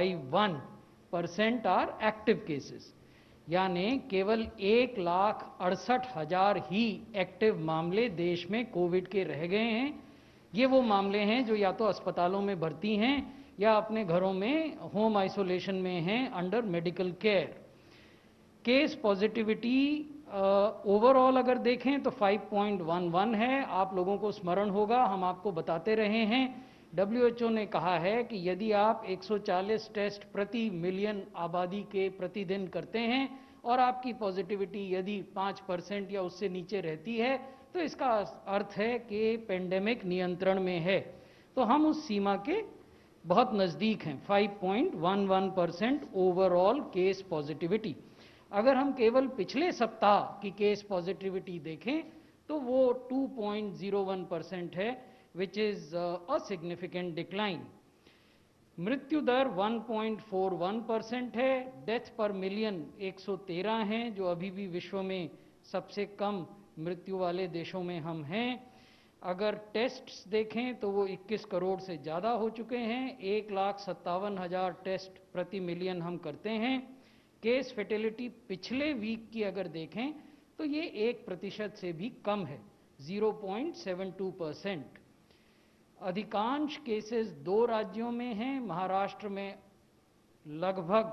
1.51% are active cases, यानी केवल 1,68,000 ही active मामले देश में कोविड के रह गए हैं। ये वो मामले हैं जो या तो अस्पतालों में भर्ती हैं या अपने घरों में होम आइसोलेशन में हैं under medical care. Case positivity overall अगर देखें तो 5.11 है। आप लोगों को स्मरण होगा, हम आपको बताते रहे हैं, WHO ने कहा है कि यदि आप 140 टेस्ट प्रति मिलियन आबादी के प्रतिदिन करते हैं और आपकी पॉजिटिविटी यदि 5% या उससे नीचे रहती है तो इसका अर्थ है कि पेंडेमिक नियंत्रण में है। तो हम उस सीमा के बहुत नज़दीक हैं, 5.11% ओवरऑल केस पॉजिटिविटी। अगर हम केवल पिछले सप्ताह की केस पॉजिटिविटी देखें तो वो 2.01% है, which is a significant decline. मृत्यु दर 1.41% है। डेथ पर मिलियन 113 हैं, जो अभी भी विश्व में सबसे कम मृत्यु वाले देशों में हम हैं। अगर टेस्ट्स देखें तो वो 21 करोड़ से ज़्यादा हो चुके हैं। 1,57,000 टेस्ट प्रति मिलियन हम करते हैं। केस फेटेलिटी पिछले वीक की अगर देखें तो ये 1% से भी कम है, 0.72%। अधिकांश केसेस 2 राज्यों में हैं। महाराष्ट्र में लगभग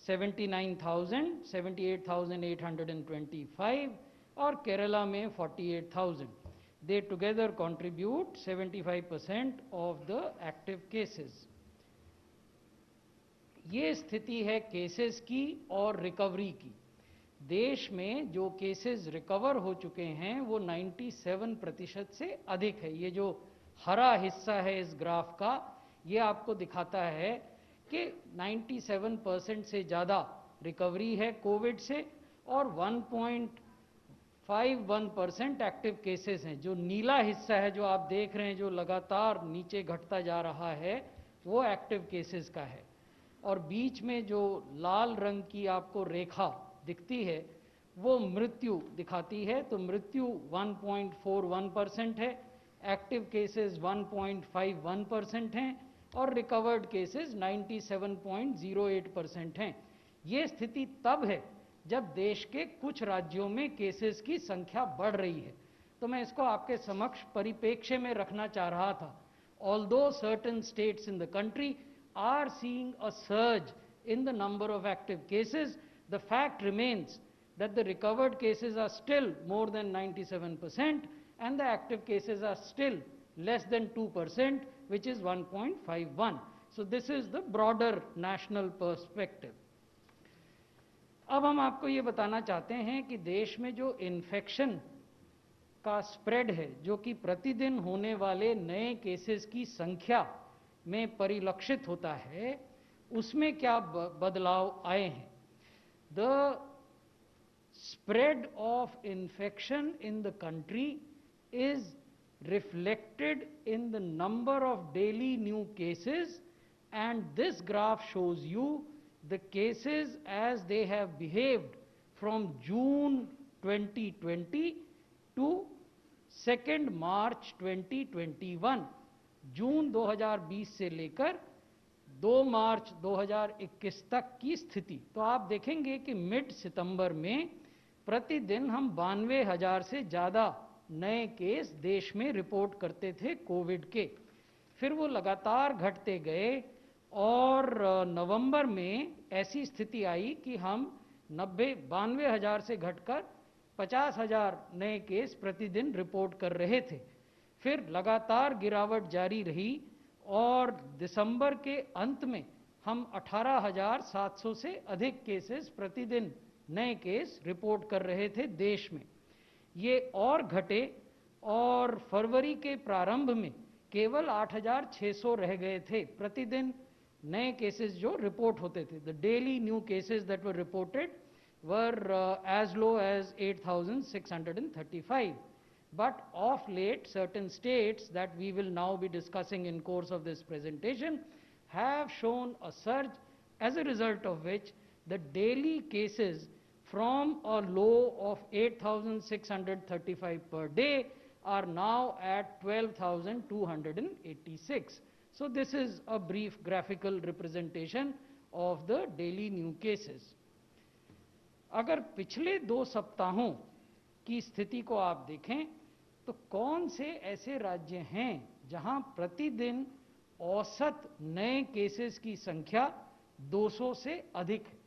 79,000, 78,825 और केरला में 48,000। They together contribute 75% of the active cases. ये स्थिति है केसेस की और रिकवरी की। देश में जो केसेस रिकवर हो चुके हैं वो 97% से अधिक है। ये जो हरा हिस्सा है इस ग्राफ का, ये आपको दिखाता है कि 97% से ज़्यादा रिकवरी है कोविड से और 1.51% एक्टिव केसेस हैं। जो नीला हिस्सा है जो आप देख रहे हैं, जो लगातार नीचे घटता जा रहा है, वो एक्टिव केसेस का है। और बीच में जो लाल रंग की आपको रेखा दिखती है वो मृत्यु दिखाती है। तो मृत्यु 1.41% है, एक्टिव केसेस 1.51% हैं और रिकवर्ड केसेस 97.08% हैं। ये स्थिति तब है जब देश के कुछ राज्यों में केसेस की संख्या बढ़ रही है। तो मैं इसको आपके समक्ष परिप्रेक्ष्य में रखना चाह रहा था। Although certain states in the country are seeing a surge in the number of active cases, the fact remains that the recovered cases are still more than 97% and the active cases are still less than 2%, which is 1.51. So this is the broader national perspective. अब हम आपको ये बताना चाहते हैं कि देश में जो इन्फेक्शन का स्प्रेड है, जो कि प्रतिदिन होने वाले नए केसेस की संख्या में परिलक्षित होता है, उसमें क्या बदलाव आए हैं। The spread of infection in the country is reflected in the number of daily new cases, and this graph shows you the cases as they have behaved from June 2020 to 2nd March 2021। जून 2020 से लेकर 2 मार्च 2021 तक की स्थिति। तो आप देखेंगे कि mid सितंबर में प्रतिदिन हम 92,000 से ज़्यादा नए केस देश में रिपोर्ट करते थे कोविड के। फिर वो लगातार घटते गए और नवंबर में ऐसी स्थिति आई कि हम 92,000 से घटकर 50,000 नए केस प्रतिदिन रिपोर्ट कर रहे थे। फिर लगातार गिरावट जारी रही और दिसंबर के अंत में हम 18,700 से अधिक केसेस प्रतिदिन नए केस रिपोर्ट कर रहे थे देश में। ये और घटे और फरवरी के प्रारंभ में केवल 8,600 रह गए थे प्रतिदिन नए केसेस जो रिपोर्ट होते थे। The daily new cases that were reported were as low as 8,635। But of late, certain states that we will now be discussing in course of this presentation have shown a surge, as a result of which the daily cases from a low of 8,635 per day are now at 12,286. So this is a brief graphical representation of the daily new cases. अगर पिछले 2 सप्ताहों की स्थिति को आप देखें तो कौन से ऐसे राज्य हैं जहां प्रतिदिन औसत नए केसेस की संख्या 200 से अधिक है?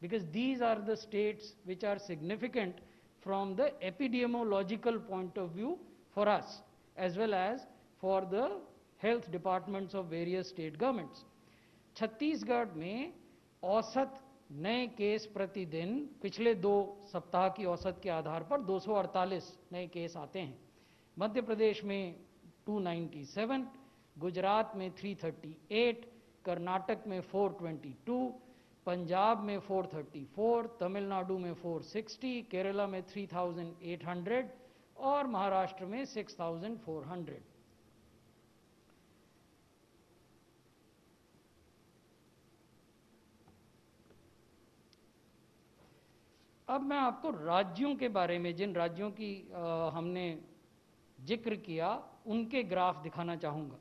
Because these are the states which are significant from the epidemiological point of view for us, as well as for the health departments of various state governments. Chhattisgarh में औसत नए केस प्रतिदिन पिछले 2 सप्ताह की औसत के आधार पर 248 नए केस आते हैं. मध्य प्रदेश में 297, गुजरात में 338, कर्नाटक में 422, पंजाब में 434, तमिलनाडु में 460, केरला में 3800 और महाराष्ट्र में 6400. अब मैं आपको राज्यों के बारे में, जिन राज्यों की हमने जिक्र किया, उनके ग्राफ दिखाना चाहूँगा.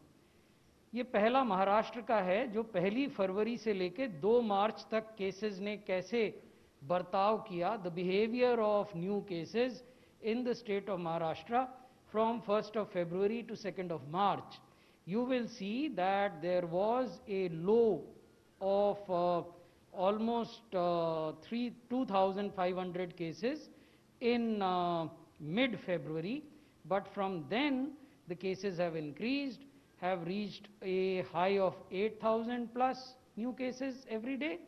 ये पहला महाराष्ट्र का है, जो 1 फरवरी से लेकर 2 मार्च तक केसेस ने कैसे बर्ताव किया. The behaviour of new cases in the state of Maharashtra from 1st of February to 2nd of March. You will see that there was a low of almost 2,500 cases in mid-February, but from then the cases have increased, have reached a high of 8,000 plus new cases every day,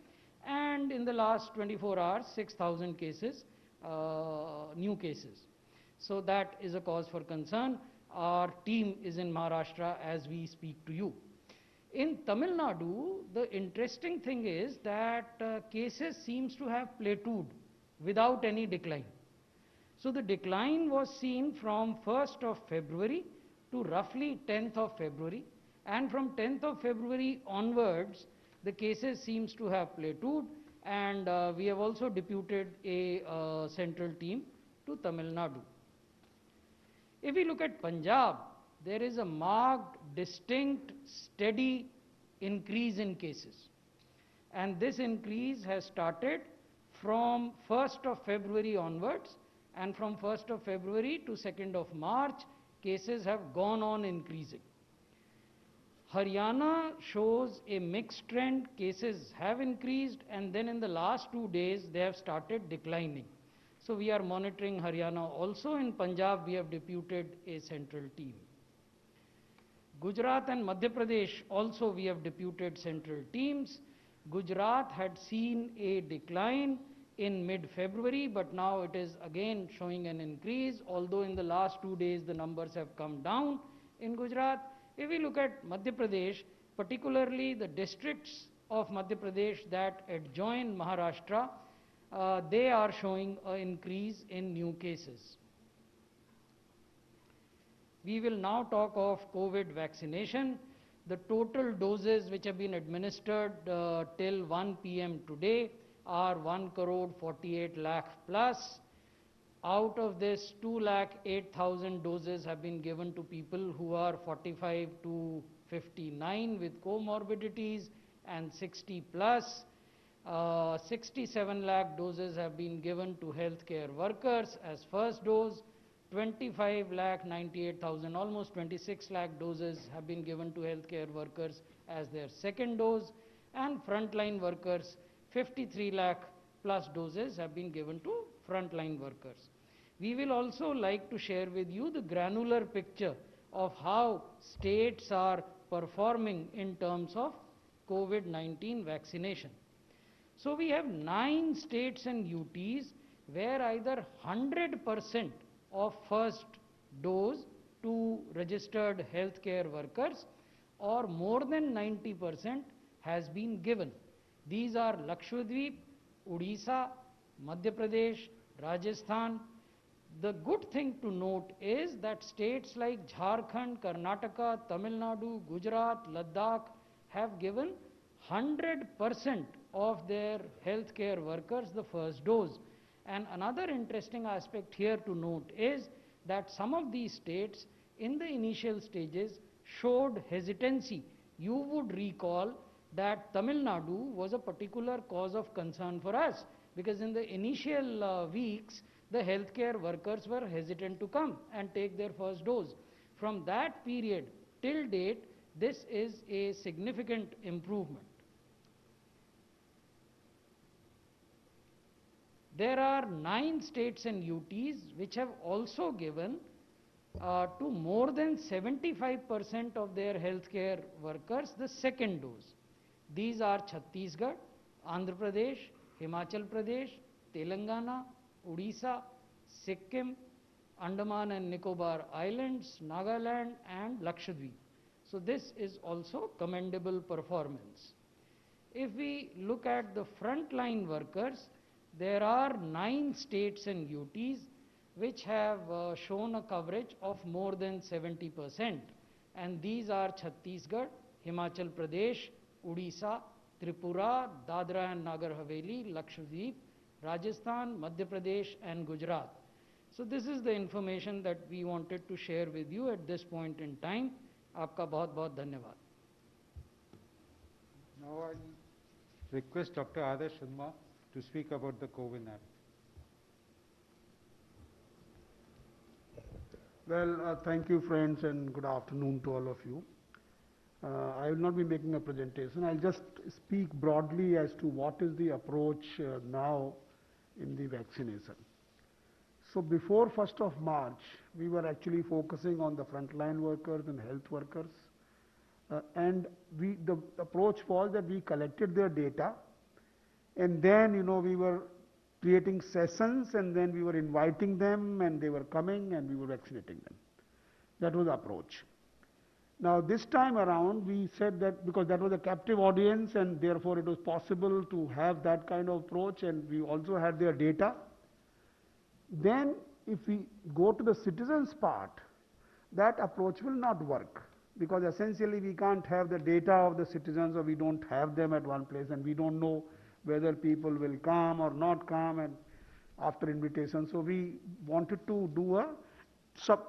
and in the last 24 hours 6,000 cases, new cases. So that is a cause for concern. Our team is in Maharashtra as we speak to you. In Tamil Nadu, the interesting thing is that cases seems to have plateaued without any decline. So the decline was seen from 1st of February to roughly 10th of February, and from 10th of February onwards the cases seems to have plateaued, and we have also deputed a central team to Tamil Nadu. If we look at Punjab, there is a marked, distinct, steady increase in cases, and this increase has started from 1st of February onwards, and from 1st of February to 2nd of March cases have gone on increasing. Haryana shows a mixed trend. Cases have increased, and then in the last 2 days they have started declining. So we are monitoring Haryana also. In Punjab we have deputed a central team. Gujarat and Madhya Pradesh also we have deputed central teams. Gujarat had seen a decline in mid-February, but now it is again showing an increase, although in the last 2 days the numbers have come down in Gujarat. If we look at Madhya Pradesh, particularly the districts of Madhya Pradesh that adjoin Maharashtra, they are showing an increase in new cases. We will now talk of COVID vaccination. The total doses which have been administered till 1 p.m. today are 1,48 lakh plus. Out of this, 2,08,000 doses have been given to people who are 45 to 59 with comorbidities and 60 plus. 67 lakh doses have been given to healthcare workers as first dose. 25 lakh 98,000, almost 26 lakh doses have been given to healthcare workers as their second dose, and frontline workers 53 lakh plus doses have been given to frontline workers. We will also like to share with you the granular picture of how states are performing in terms of COVID-19 vaccination. So we have 9 states and UTs where either 100% of first dose to registered healthcare workers or more than 90% has been given. These are Lakshadweep, Odisha, Madhya Pradesh, Rajasthan. The good thing to note is that states like Jharkhand, Karnataka, Tamil Nadu, Gujarat, Ladakh have given 100% of their healthcare workers the first dose. And another interesting aspect here to note is that some of these states in the initial stages showed hesitancy. You would recall that Tamil Nadu was a particular cause of concern for us, because in the initial weeks, the healthcare workers were hesitant to come and take their first dose. From that period till date, this is a significant improvement. There are 9 states and UTs which have also given to more than 75% of their healthcare workers the second dose. These are Chhattisgarh, Andhra Pradesh, Himachal Pradesh, Telangana, Odisha, Sikkim, Andaman and Nicobar Islands, Nagaland and Lakshadweep. So this is also commendable performance. If we look at the frontline workers, there are 9 states and UTs which have shown a coverage of more than 70%, and these are Chhattisgarh, Himachal Pradesh, Odisha, Tripura, Dadra and Nagar Haveli, Lakshadweep, Rajasthan, Madhya Pradesh and Gujarat. So this is the information that we wanted to share with you at this point in time. Aapka bahut bahut dhanyawad. Now I request Dr. Adarsh Sharma to speak about the CoWIN app. Well, thank you friends and good afternoon to all of you. I will not be making a presentation. I'll just speak broadly as to what is the approach now in the vaccination. So before 1st of March, we were actually focusing on the frontline workers and health workers. And the approach was that we collected their data, and then we were creating sessions, and then we were inviting them, and they were coming, and we were vaccinating them. That was the approach. Now this time around, we said that because that was a captive audience, and therefore it was possible to have that kind of approach, and we also had their data. Then if we go to the citizens part, that approach will not work, because essentially we can't have the data of the citizens, or we don't have them at one place, and we don't know whether people will come or not come and after invitation. So we wanted to do a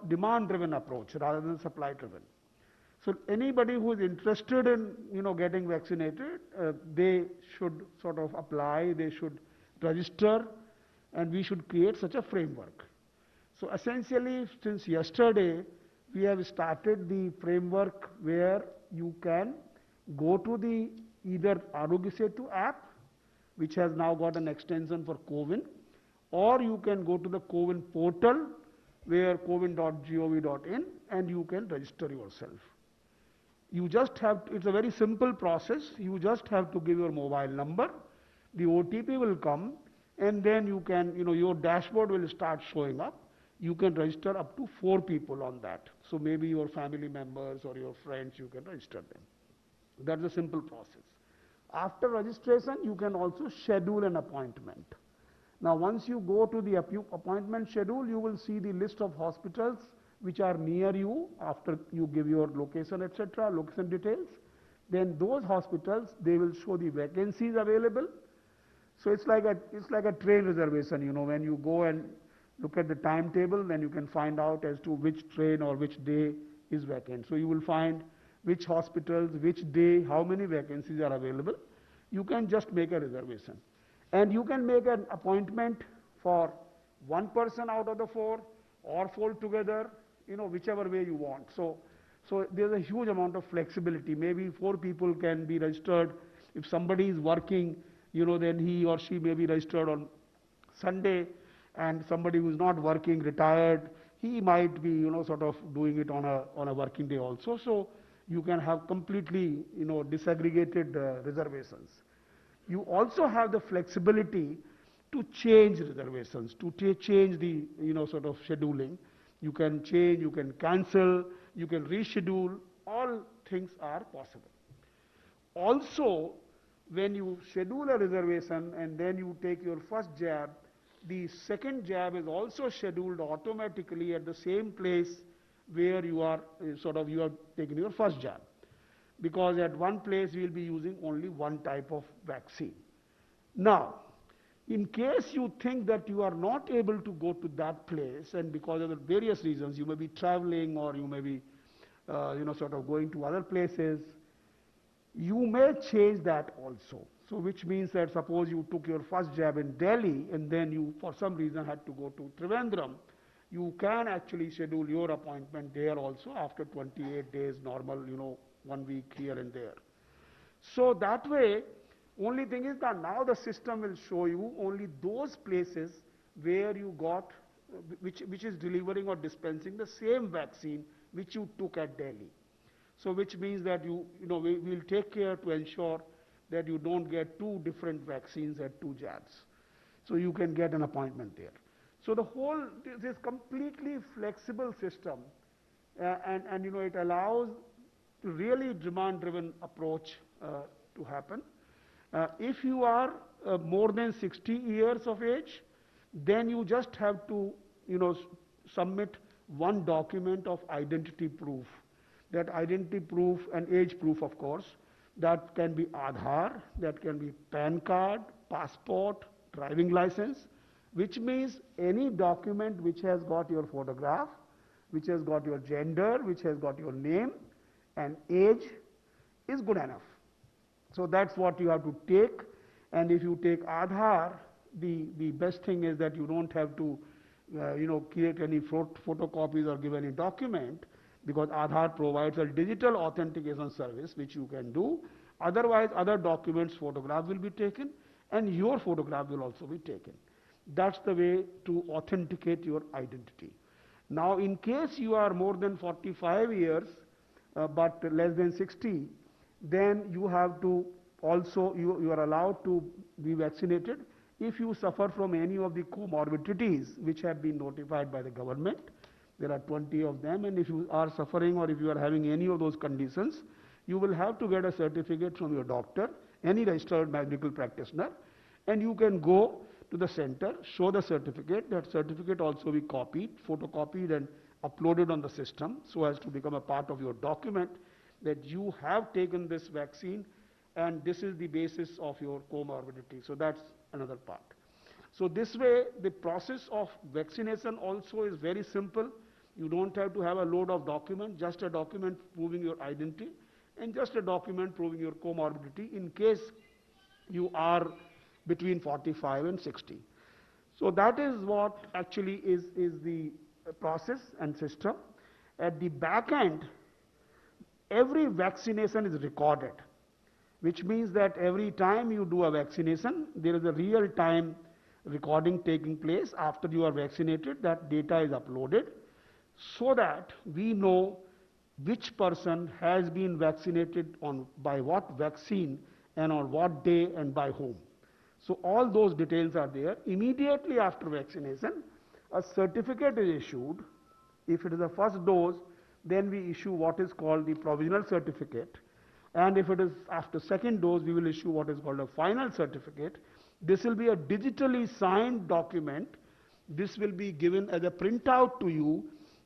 demand driven approach rather than supply driven. So anybody who is interested in getting vaccinated, they should sort of apply, they should register, and we should create such a framework. So essentially, since yesterday, we have started the framework where you can go to the either Arogya Setu app, which has now got an extension for CoWIN, or you can go to the CoWIN portal where cowin.gov.in, and you can register yourself. You just have to, it's a very simple process. You just have to give your mobile number, the OTP will come, and then you can, your dashboard will start showing up. You can register up to 4 people on that. So maybe your family members or your friends, you can register them. That's a simple process. After registration, you can also schedule an appointment. Now, once you go to the appointment schedule, you will see the list of hospitals which are near you after you give your location, etc., location details. Then those hospitals, they will show the vacancies available. So it's like a train reservation, when you go and look at the timetable, then you can find out as to which train or which day is vacant. So you will find which hospitals, which day, how many vacancies are available. You can just make a reservation. And you can make an appointment for 1 person out of the 4 or 4 together, whichever way you want. So there's a huge amount of flexibility. Maybe 4 people can be registered. If somebody is working, then he or she may be registered on Sunday, and somebody who is not working, retired, he might be, sort of doing it on a working day also. So you can have completely, disaggregated reservations. You also have the flexibility to change reservations, to change the, sort of scheduling. You can change, you can cancel, you can reschedule, all things are possible. Also, when you schedule a reservation and then you take your first jab, the second jab is also scheduled automatically at the same place where you are you have taken your first jab. Because at one place we will be using only one type of vaccine. Now, in case you think that you are not able to go to that place, and because of the various reasons, you may be traveling or you may be, going to other places, You may change that also. So which means that suppose you took your first jab in Delhi and then you for some reason had to go to Trivandrum, you can actually schedule your appointment there also after 28 days normal, 1 week here and there. So that way, only thing is that now the system will show you only those places where you got, which is delivering or dispensing the same vaccine which you took at Delhi. So which means that we will take care to ensure that you don't get two different vaccines at two jabs. So you can get an appointment there. So the whole, this completely flexible system, and it allows really demand-driven approach to happen. If you are more than 60 years of age, then you just have to, submit one document of identity proof. That identity proof and age proof, of course, that can be Aadhaar, that can be PAN card, passport, driving license, which means any document which has got your photograph, which has got your gender, which has got your name and age is good enough. So that's what you have to take. And if you take Aadhaar, the best thing is that you don't have to, create any photocopies or give any document, because Aadhaar provides a digital authentication service which you can do. Otherwise, other documents, photograph will be taken and your photograph will also be taken. That's the way to authenticate your identity. Now, in case you are more than 45 years, but less than 60, then you have to also, you are allowed to be vaccinated if you suffer from any of the comorbidities which have been notified by the government. There are 20 of them, and if you are suffering or if you are having any of those conditions, you will have to get a certificate from your doctor, any registered medical practitioner, and you can go to the center, show the certificate. That certificate also be copied, photocopied and uploaded on the system so as to become a part of your document that you have taken this vaccine and this is the basis of your comorbidity. So that's another part. So this way, the process of vaccination also is very simple. You don't have to have a load of document, just a document proving your identity and just a document proving your comorbidity in case you are between 45 and 60. So that is what actually is the process and system. At the back end, every vaccination is recorded, which means that every time you do a vaccination, there is a real-time recording taking place after you are vaccinated. That data is uploaded so that we know which person has been vaccinated by what vaccine and on what day and by whom. So all those details are there. Immediately after vaccination, a certificate is issued. If it is the first dose, then we issue what is called the provisional certificate. And if it is after second dose, we will issue what is called a final certificate. This will be a digitally signed document. This will be given as a printout to you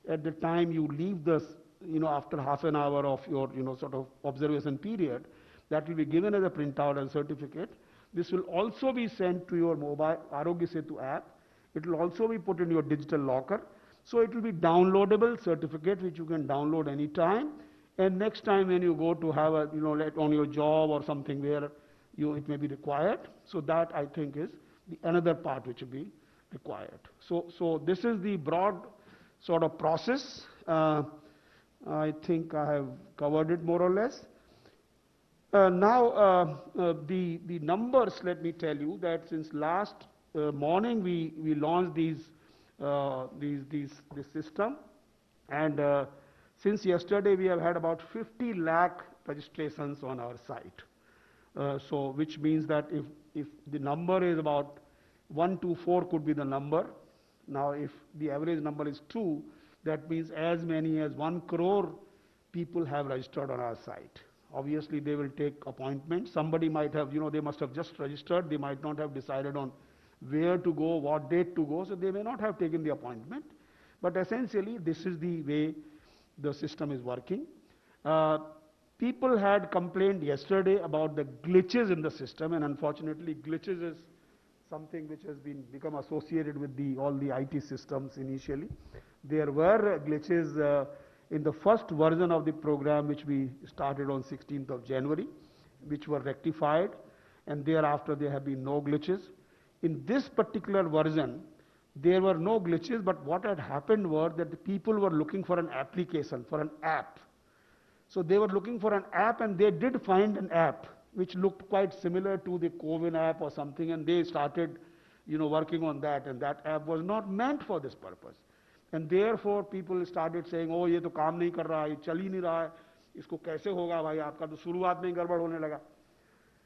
at the time you leave this, after half an hour of your, sort of observation period. That will be given as a printout and certificate. This will also be sent to your mobile Arogya Setu app. It will also be put in your digital locker. So it will be downloadable certificate which you can download anytime. And next time when you go to have a, on your job or something where it may be required. So that I think is another part which will be required. So this is the broad sort of process. I think I have covered it more or less. Now the numbers, let me tell you that since last morning we launched this system, and since yesterday we have had about 50 lakh registrations on our site. So which means that if the number is about 1 to 4 could be the number. Now if the average number is 2, that means as many as 1 crore people have registered on our site. Obviously they will take appointments. Somebody might have, they must have just registered. They might not have decided on where to go, what date to go, so they may not have taken the appointment. But essentially this is the way the system is working. People had complained yesterday about the glitches in the system, and unfortunately glitches is something which has become associated with all the IT systems initially. There were glitches in the first version of the program which we started on 16th of January, which were rectified, and thereafter there have been no glitches. In this particular version, there were no glitches, but what had happened was that the people were looking for an application, for an app. So they were looking for an app, and they did find an app which looked quite similar to the CoWIN app or something, and they started, working on that, and that app was not meant for this purpose. And therefore people started saying, oh, ये तो काम नहीं कर रहा है, ये चल ही नहीं रहा है, इसको कैसे होगा भाई, आपका तो शुरुआत में ही गड़बड़ होने लगा.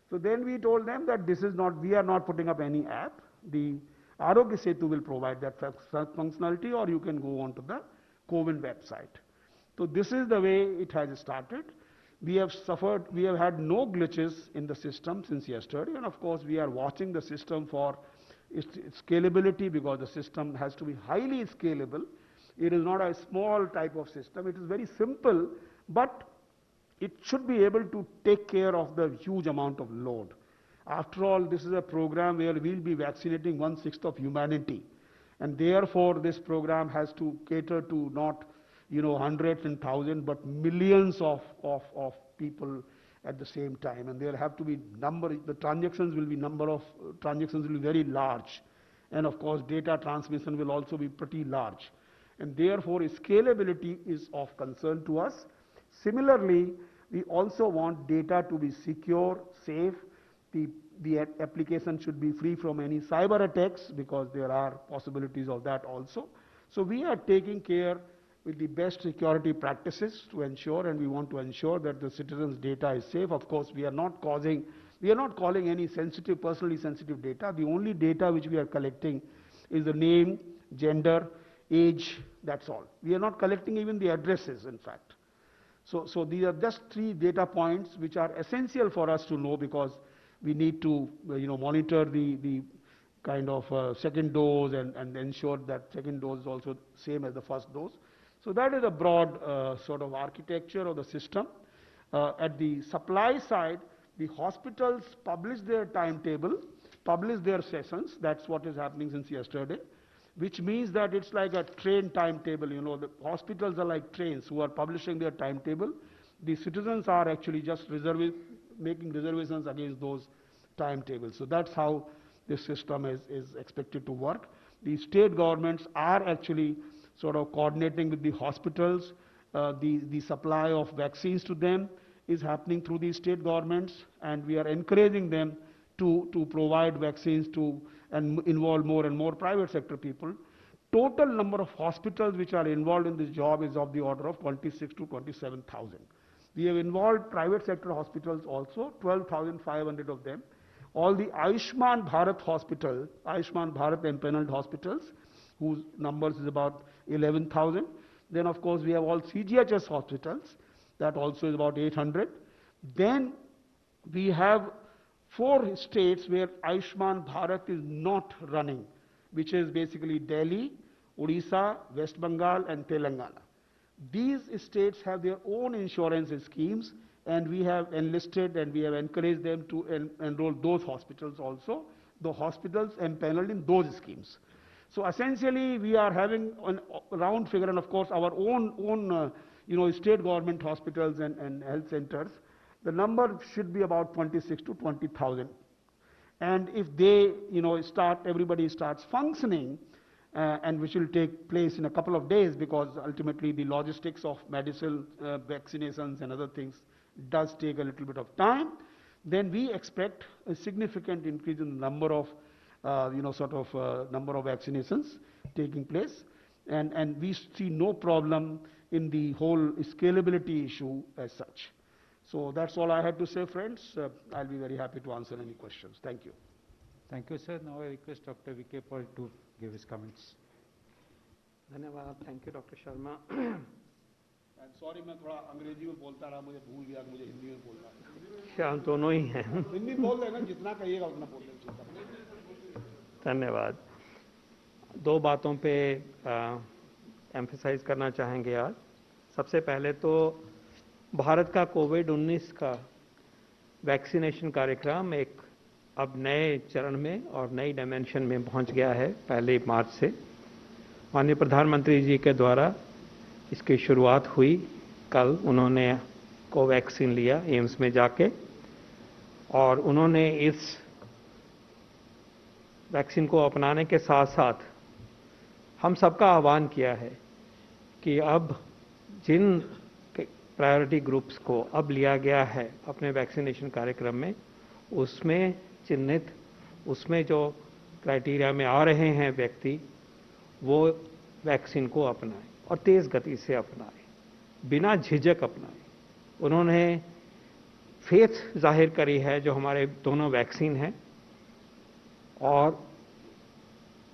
So then we told them that this is not, we are not putting up any app. The Arogya Setu will provide that functionality, or you can go on to the CoWIN website. So this is the way it has started. We have had no glitches in the system since yesterday, and of course we are watching the system for its scalability, because the system has to be highly scalable. It is not a small type of system. It is very simple, but it should be able to take care of the huge amount of load. After all, this is a program where we'll be vaccinating 1/6 of humanity, and therefore this program has to cater to not hundreds and thousands, but millions of people at the same time. And there have to be the transactions will be very large. And of course, data transmission will also be pretty large. And therefore, scalability is of concern to us. Similarly, we also want data to be secure, safe. The application should be free from any cyber attacks, because there are possibilities of that also. So we are taking care with the best security practices to ensure, and we want to ensure that the citizens' data is safe. Of course, we are not calling any personally sensitive data. The only data which we are collecting is the name, gender, age, that's all. We are not collecting even the addresses, in fact. So these are just 3 data points which are essential for us to know, because we need to monitor the kind of second dose and ensure that second dose is also same as the first dose. So that is a broad sort of architecture of the system. At the supply side, the hospitals publish their timetable, publish their sessions. That's what is happening since yesterday, which means that it's like a train timetable. The hospitals are like trains who are publishing their timetable. The citizens are actually just making reservations against those timetables. So that's how this system is expected to work. The state governments are actually sort of coordinating with the hospitals. The supply of vaccines to them is happening through the state governments, and we are encouraging them to provide vaccines and involve more and more private sector people. Total number of hospitals which are involved in this job is of the order of 26 to 27,000. We have involved private sector hospitals also, 12,500 of them. All the Ayushman Bharat hospital, Ayushman Bharat empaneled hospitals, whose numbers is about 11,000. Then of course we have all CGHS hospitals, that also is about 800. Then we have 4 states where Ayushman Bharat is not running, which is basically Delhi, Odisha, West Bengal and Telangana. These states have their own insurance schemes, and we have enlisted and we have encouraged them to enroll those hospitals also, the hospitals empaneled in those schemes. So essentially we are having a round figure, and of course our own state government hospitals and health centers, the number should be about 26 to 20,000. And if they everybody starts functioning, and which will take place in a couple of days, because ultimately the logistics of medicine, vaccinations and other things does take a little bit of time, then we expect a significant increase in the number of number of vaccinations taking place, and we see no problem in the whole scalability issue as such. So that's all I had to say, friends. I'll be very happy to answer any questions. Thank you. Thank you, sir. Now I request Dr. V.K. Paul to give his comments. धन्यवाद. Thank you, Dr. Sharma. Sorry, मैं थोड़ा अंग्रेजी में बोलता रहा, मुझे भूल गया, मुझे हिंदी में बोलना है. हम दोनों ही हैं. हिंदी बोल देना, जितना कहिएगा उतना बोल देना. धन्यवाद. 2 बातों पे एम्फसाइज करना चाहेंगे आज. सबसे पहले तो भारत का कोविड-19 का वैक्सीनेशन कार्यक्रम एक अब नए चरण में और नई डायमेंशन में पहुंच गया है. 1 मार्च से माननीय प्रधानमंत्री जी के द्वारा इसकी शुरुआत हुई. कल उन्होंने कोवैक्सीन लिया एम्स में जाके, और उन्होंने इस वैक्सीन को अपनाने के साथ साथ हम सबका आह्वान किया है कि अब जिन प्रायोरिटी ग्रुप्स को अब लिया गया है अपने वैक्सीनेशन कार्यक्रम में, उसमें चिन्हित, उसमें जो क्राइटेरिया में आ रहे हैं व्यक्ति, वो वैक्सीन को अपनाएं और तेज गति से अपनाएं, बिना झिझक अपनाएं। उन्होंने फेथ जाहिर करी है जो हमारे दोनों वैक्सीन हैं, और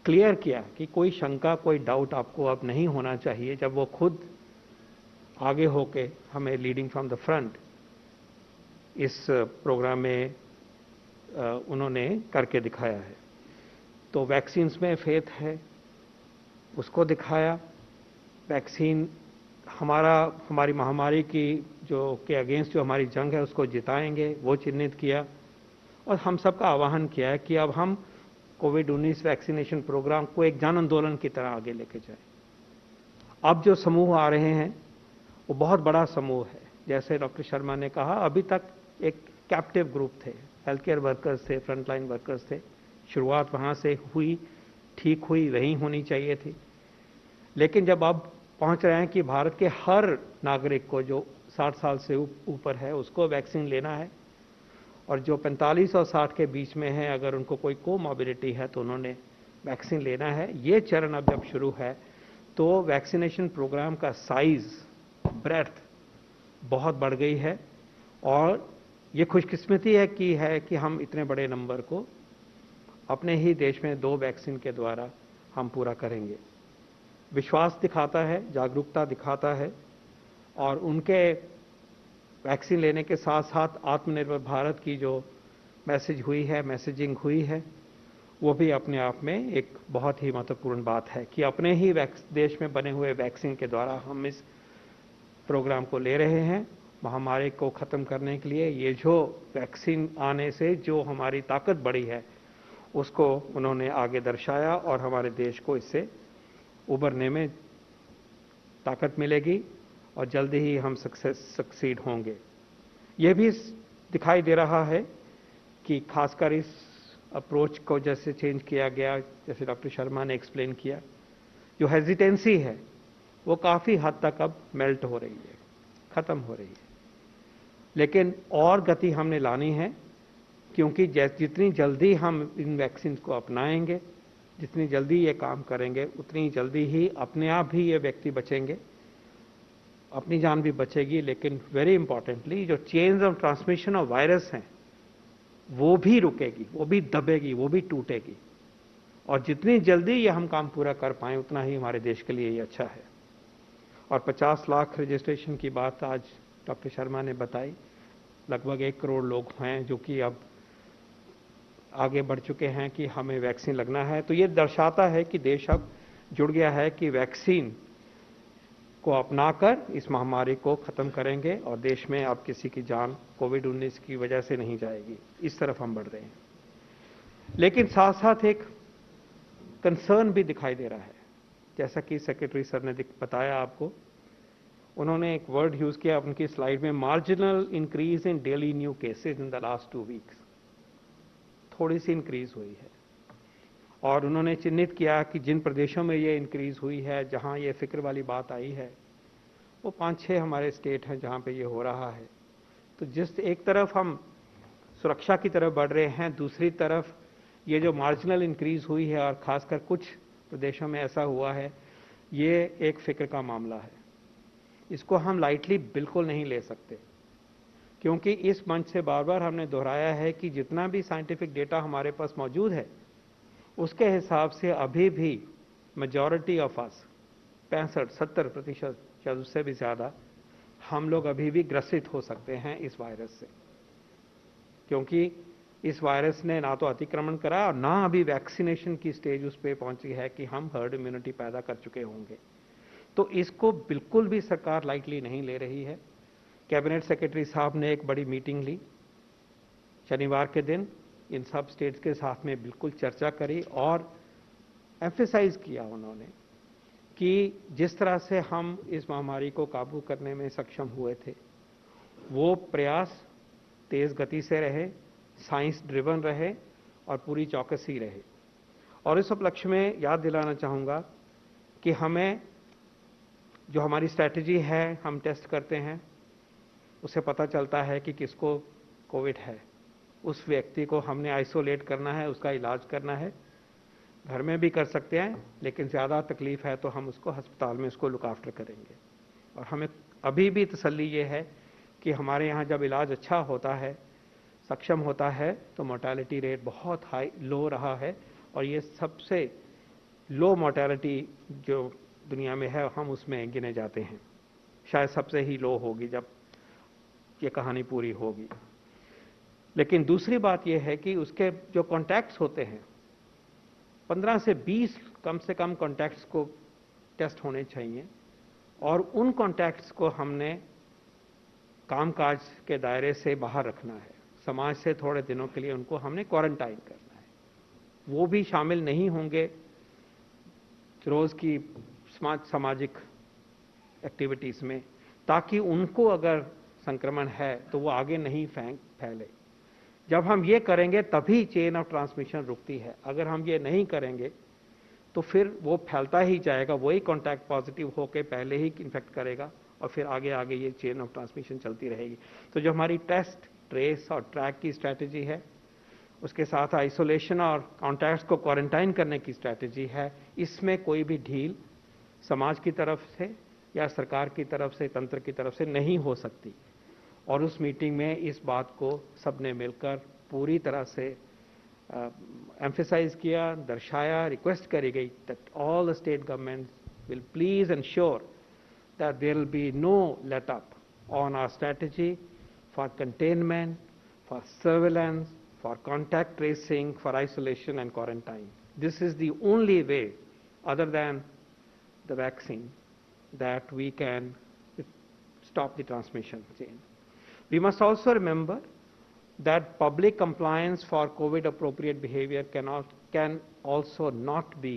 क्लियर किया कि कोई शंका, कोई डाउट आपको अब नहीं होना चाहिए, जब वो खुद आगे होके हमें लीडिंग फ्रॉम द फ्रंट इस प्रोग्राम में उन्होंने करके दिखाया है। तो वैक्सीन्स में फेथ है, उसको दिखाया। वैक्सीन हमारी महामारी की के अगेंस्ट जो हमारी जंग है उसको जिताएंगे, वो चिन्हित किया। और हम सबका आह्वान किया है कि अब हम कोविड-19 वैक्सीनेशन प्रोग्राम को एक जन आंदोलन की तरह आगे लेके जाएं। अब जो समूह आ रहे हैं वो बहुत बड़ा समूह है। जैसे डॉक्टर शर्मा ने कहा, अभी तक एक कैप्टिव ग्रुप थे, हेल्थ केयर वर्कर्स थे, फ्रंटलाइन वर्कर्स थे। शुरुआत वहाँ से हुई, ठीक हुई, वहीं होनी चाहिए थी। लेकिन जब अब पहुँच रहे हैं कि भारत के हर नागरिक को जो 60 साल से ऊपर है उसको वैक्सीन लेना है, और जो 45 और 60 के बीच में है अगर उनको कोई कोमॉर्बिडिटी है तो उन्होंने वैक्सीन लेना है। ये चरण अब जब शुरू है तो वैक्सीनेशन प्रोग्राम का साइज, ब्रेथ बहुत बढ़ गई है, और ये खुशकिस्मती है कि हम इतने बड़े नंबर को अपने ही देश में 2 वैक्सीन के द्वारा हम पूरा करेंगे। विश्वास दिखाता है, जागरूकता दिखाता है, और उनके वैक्सीन लेने के साथ साथ आत्मनिर्भर भारत की जो मैसेजिंग हुई है, वो भी अपने आप में एक बहुत ही महत्वपूर्ण बात है कि अपने ही देश में बने हुए वैक्सीन के द्वारा हम इस प्रोग्राम को ले रहे हैं महामारी को ख़त्म करने के लिए। ये जो वैक्सीन आने से जो हमारी ताकत बढ़ी है उसको उन्होंने आगे दर्शाया, और हमारे देश को इससे उबरने में ताकत मिलेगी और जल्दी ही हम सक्सीड होंगे। ये भी दिखाई दे रहा है कि खासकर इस अप्रोच को जैसे चेंज किया गया, जैसे डॉक्टर शर्मा ने एक्सप्लेन किया, जो हेजिटेंसी है वो काफ़ी हद तक अब मेल्ट हो रही है, ख़त्म हो रही है। लेकिन और गति हमने लानी है, क्योंकि जितनी जल्दी हम इन वैक्सीन को अपनाएंगे, जितनी जल्दी ये काम करेंगे, उतनी जल्दी ही अपने आप भी ये व्यक्ति बचेंगे, अपनी जान भी बचेगी। लेकिन वेरी इंपॉर्टेंटली जो chains of transmission of virus हैं वो भी रुकेगी, वो भी दबेगी, वो भी टूटेगी। और जितनी जल्दी ये हम काम पूरा कर पाएं उतना ही हमारे देश के लिए ये अच्छा है। और 50 लाख रजिस्ट्रेशन की बात आज डॉक्टर शर्मा ने बताई। लगभग 1 करोड़ लोग हैं जो कि अब आगे बढ़ चुके हैं कि हमें वैक्सीन लगना है। तो ये दर्शाता है कि देश अब जुड़ गया है कि वैक्सीन को अपनाकर इस महामारी को ख़त्म करेंगे, और देश में अब किसी की जान कोविड-19 की वजह से नहीं जाएगी। इस तरफ हम बढ़ रहे हैं। लेकिन साथ साथ एक कंसर्न भी दिखाई दे रहा है, जैसा कि सेक्रेटरी सर ने बताया आपको। उन्होंने एक वर्ड यूज़ किया उनकी स्लाइड में, marginal increase in daily new cases in the last 2 weeks. थोड़ी सी इंक्रीज हुई है, और उन्होंने चिन्हित किया कि जिन प्रदेशों में ये इंक्रीज हुई है, जहां ये फिक्र वाली बात आई है, वो 5-6 हमारे स्टेट हैं जहां पे ये हो रहा है। तो जिस एक तरफ हम सुरक्षा की तरफ बढ़ रहे हैं, दूसरी तरफ ये जो मार्जिनल इंक्रीज हुई है और खासकर कुछ प्रदेशों में ऐसा हुआ है, ये एक फिक्र का मामला है। इसको हम लाइटली बिल्कुल नहीं ले सकते, क्योंकि इस मंच से बार बार हमने दोहराया है कि जितना भी साइंटिफिक डेटा हमारे पास मौजूद है उसके हिसाब से अभी भी मेजॉरिटी ऑफ अस 65-70% या उससे भी ज़्यादा हम लोग अभी भी ग्रसित हो सकते हैं इस वायरस से, क्योंकि इस वायरस ने ना तो अतिक्रमण करा और ना अभी वैक्सीनेशन की स्टेज उस पर पहुंची है कि हम हर्ड इम्यूनिटी पैदा कर चुके होंगे। तो इसको बिल्कुल भी सरकार लाइटली नहीं ले रही है। कैबिनेट सेक्रेटरी साहब ने एक बड़ी मीटिंग ली शनिवार के दिन, इन सब स्टेट्स के साथ में बिल्कुल चर्चा करी और एम्फेसाइज किया उन्होंने कि जिस तरह से हम इस महामारी को काबू करने में सक्षम हुए थे, वो प्रयास तेज गति से रहे, साइंस ड्रिवन रहे और पूरी चौकसी रहे। और इस उपलक्ष्य में याद दिलाना चाहूँगा कि हमें जो हमारी स्ट्रैटेजी है, हम टेस्ट करते हैं, उससे पता चलता है कि किसको कोविड है, उस व्यक्ति को हमने आइसोलेट करना है, उसका इलाज करना है। घर में भी कर सकते हैं, लेकिन ज़्यादा तकलीफ है तो हम उसको अस्पताल में उसको लुक आफ्टर करेंगे। और हमें अभी भी तसल्ली ये है कि हमारे यहाँ जब इलाज अच्छा होता है, सक्षम होता है, तो मोर्टेलिटी रेट बहुत लो रहा है। और ये सबसे लो मोर्टेलिटी जो दुनिया में है, हम उसमें गिने जाते हैं। शायद सबसे ही लो होगी जब ये कहानी पूरी होगी। लेकिन दूसरी बात यह है कि उसके जो कॉन्टैक्ट्स होते हैं, 15 से 20 कम से कम कॉन्टैक्ट्स को टेस्ट होने चाहिए। और उन कॉन्टैक्ट्स को हमने कामकाज के दायरे से बाहर रखना है। समाज से थोड़े दिनों के लिए उनको हमने क्वारंटाइन करना है। वो भी शामिल नहीं होंगे रोज़ की सामाजिक एक्टिविटीज़ में, ताकि उनको अगर संक्रमण है तो वो आगे नहीं फैले। जब हम ये करेंगे तभी चेन ऑफ ट्रांसमिशन रुकती है। अगर हम ये नहीं करेंगे तो फिर वो फैलता ही जाएगा, वही कॉन्टैक्ट पॉजिटिव होकर पहले ही इन्फेक्ट करेगा और फिर आगे आगे ये चेन ऑफ ट्रांसमिशन चलती रहेगी। तो जो हमारी टेस्ट, ट्रेस और ट्रैक की स्ट्रैटेजी है, उसके साथ आइसोलेशन और कॉन्टैक्ट्स को क्वारंटाइन करने की स्ट्रैटेजी है, इसमें कोई भी ढील समाज की तरफ से या सरकार की तरफ से, तंत्र की तरफ से नहीं हो सकती। और उस मीटिंग में इस बात को सबने मिलकर पूरी तरह से एम्फेसाइज किया, दर्शाया, रिक्वेस्ट करी गई that all the state governments will please ensure that there will be no let up on our strategy for containment, for surveillance, for contact tracing, for isolation and quarantine. This is the only way, other than the vaccine, that we can stop the transmission chain. We must also remember that public compliance for COVID appropriate behavior can also not be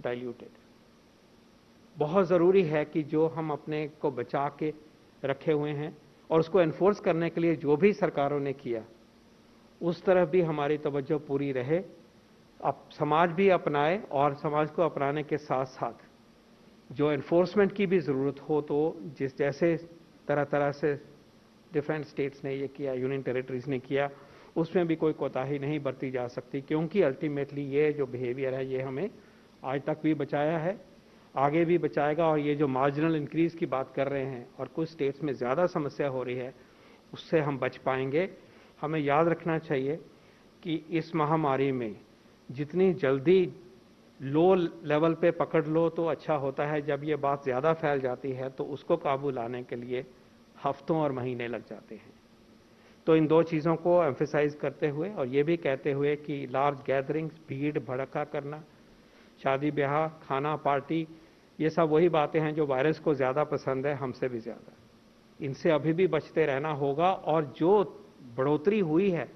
diluted. बहुत ज़रूरी है कि जो हम अपने को बचा के रखे हुए हैं और उसको एनफोर्स करने के लिए जो भी सरकारों ने किया, उस तरफ भी हमारी तवज्जो पूरी रहे। अब समाज भी अपनाए और समाज को अपनाने के साथ साथ जो एनफोर्समेंट की भी ज़रूरत हो, तो जिस जैसे तरह तरह से डिफरेंट स्टेट्स ने ये किया, यूनियन टेरिटरीज ने किया, उसमें भी कोई कोताही नहीं बरती जा सकती। क्योंकि अल्टीमेटली ये जो बिहेवियर है, ये हमें आज तक भी बचाया है, आगे भी बचाएगा। और ये जो मार्जिनल इंक्रीज की बात कर रहे हैं और कुछ स्टेट्स में ज़्यादा समस्या हो रही है, उससे हम बच पाएंगे। हमें याद रखना चाहिए कि इस महामारी में जितनी जल्दी लो लेवल पे पकड़ लो तो अच्छा होता है। जब ये बात ज़्यादा फैल जाती है तो उसको काबू लाने के लिए हफ्तों और महीने लग जाते हैं। तो इन दो चीज़ों को एम्फेसाइज करते हुए और ये भी कहते हुए कि लार्ज गैदरिंग्स, भीड़ भड़का करना, शादी ब्याह, खाना, पार्टी, ये सब वही बातें हैं जो वायरस को ज़्यादा पसंद है, हमसे भी ज़्यादा। इनसे अभी भी बचते रहना होगा। और जो बढ़ोतरी हुई है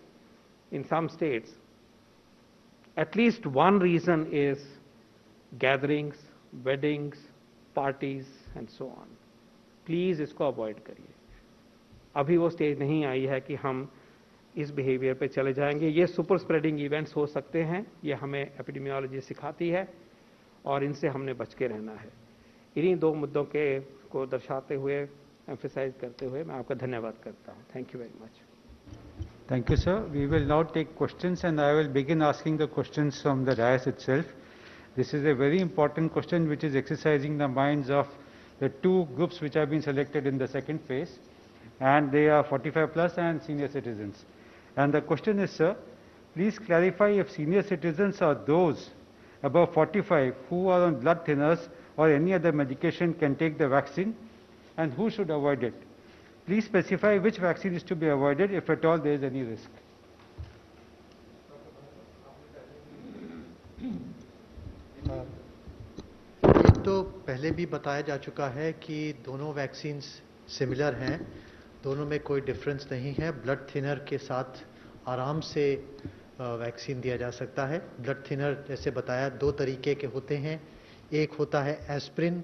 in some states, at least one reason is gatherings, weddings, parties and so on. Please इसको अवॉइड करिए। अभी वो स्टेज नहीं आई है कि हम इस बिहेवियर पे चले जाएंगे। ये सुपर स्प्रेडिंग इवेंट्स हो सकते हैं, ये हमें एपिडेमियोलॉजी सिखाती है और इनसे हमने बच के रहना है। इन्हीं दो मुद्दों को दर्शाते हुए, एम्फेसाइज करते हुए मैं आपका धन्यवाद करता हूँ। Thank you very much. Thank you, sir. We will now take questions, and I will begin asking the questions from the dais itself. This is a very important question which is exercising the minds of the two groups which have been selected in the second phase, and they are 45 plus and senior citizens. And the question is, sir, please clarify if senior citizens are those above 45 who are on blood thinners or any other medication can take the vaccine, and who should avoid it. Please specify which vaccine is to be avoided if at all there is any risk. ये तो पहले भी बताया जा चुका है कि दोनों वैक्सीन्स सिमिलर हैं, दोनों में कोई डिफरेंस नहीं है। ब्लड थिनर के साथ आराम से वैक्सीन दिया जा सकता है। ब्लड थिनर जैसे बताया दो तरीके के होते हैं, एक होता है एस्प्रिन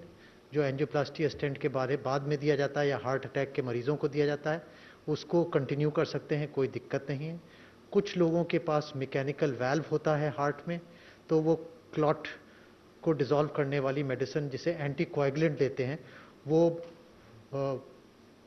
जो एंजियोप्लास्टी स्टेंट के बाद में दिया जाता है या हार्ट अटैक के मरीजों को दिया जाता है, उसको कंटिन्यू कर सकते हैं, कोई दिक्कत नहीं है। कुछ लोगों के पास मैकेनिकल वाल्व होता है हार्ट में, तो वो क्लॉट को डिसॉल्व करने वाली मेडिसिन जिसे एंटीकोएगुलेंट लेते हैं वो